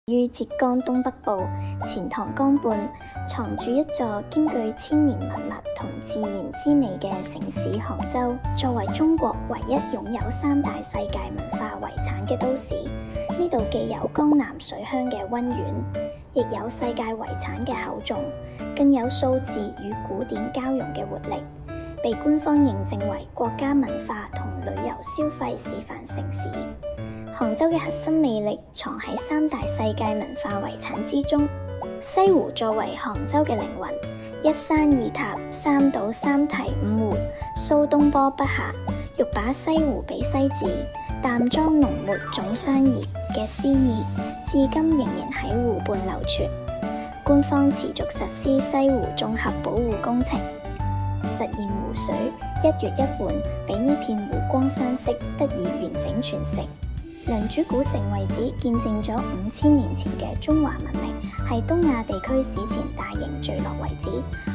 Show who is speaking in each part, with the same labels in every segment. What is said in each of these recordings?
Speaker 1: 於浙江東北部錢塘江畔，藏住一座兼具千年文物同自然之美嘅城市杭州。作為中國唯一擁有3大世界文化遺產嘅都市，呢度既有江南水鄉嘅溫縣，亦有世界遺產嘅厚重，更有數字與古典交融嘅活力，被官方認證為國家文化同旅遊消費示範城市。杭州嘅核心魅力藏喺3大世界文化遺產之中。西湖作為杭州嘅靈魂，一山二塔、三島三堤五湖，蘇東坡筆下欲把西湖比西子，淡妝濃抹總相宜嘅詩意，至今仍然喺湖畔流傳。官方持續實施西湖綜合保護工程，實現湖水一月一換，俾呢片湖光山色得以完整傳承。良渚古城遺址見證咗5000年前嘅中華文明，係東亞地區史前大型聚落遺址，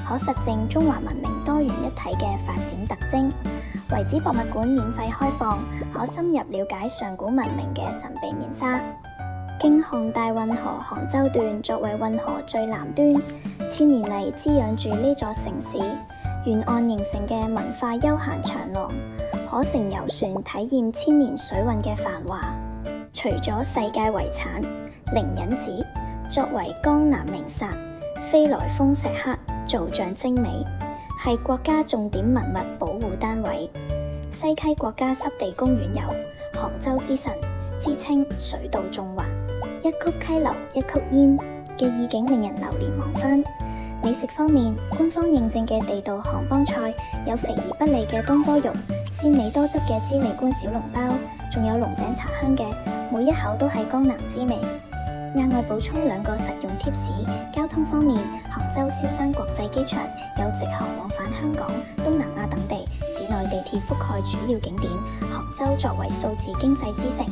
Speaker 1: 可實證中華文明多元一體嘅發展特徵。遺址博物館免費開放，可深入了解上古文明嘅神秘面紗。京杭大運河杭州段作為運河最南端，千年嚟滋養住呢座城市，沿岸形成嘅文化休閒長廊，可乘遊船體驗千年水運嘅繁華。除咗世界遺產，靈隱寺作為江南名剎，飛來峰石刻，造像精美，係國家重點文物保護單位。西溪國家濕地公園有杭州之神之稱，水到縱橫，一曲溪流一曲煙嘅意境令人流連忘返。美食方面，官方認證嘅地道杭幫菜有肥而不膩嘅東坡肉、鮮美多汁嘅知味觀小籠包，仲有龍井茶香嘅每一口都係江南之味。額外補充2個實用貼士：交通方面，杭州蕭山國際機場有直航往返香港、東南亞等地，市內地鐵覆蓋主要景點。杭州作為數字經濟之城，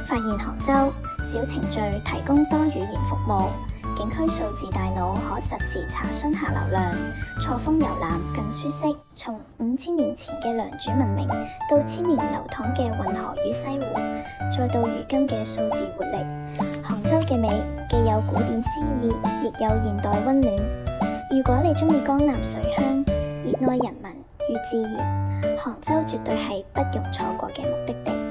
Speaker 1: 發現杭州小程序提供多語言服務。景區數字大腦可實時查詢下流量，錯峰遊覽更舒適。從5000年前嘅良渚文明，到千年流淌嘅運河與西湖，再到如今嘅數字活力，杭州嘅美既有古典詩意，亦有現代溫暖。如果你中意江南水鄉，熱愛人文與自然，杭州絕對係不容錯過嘅目的地。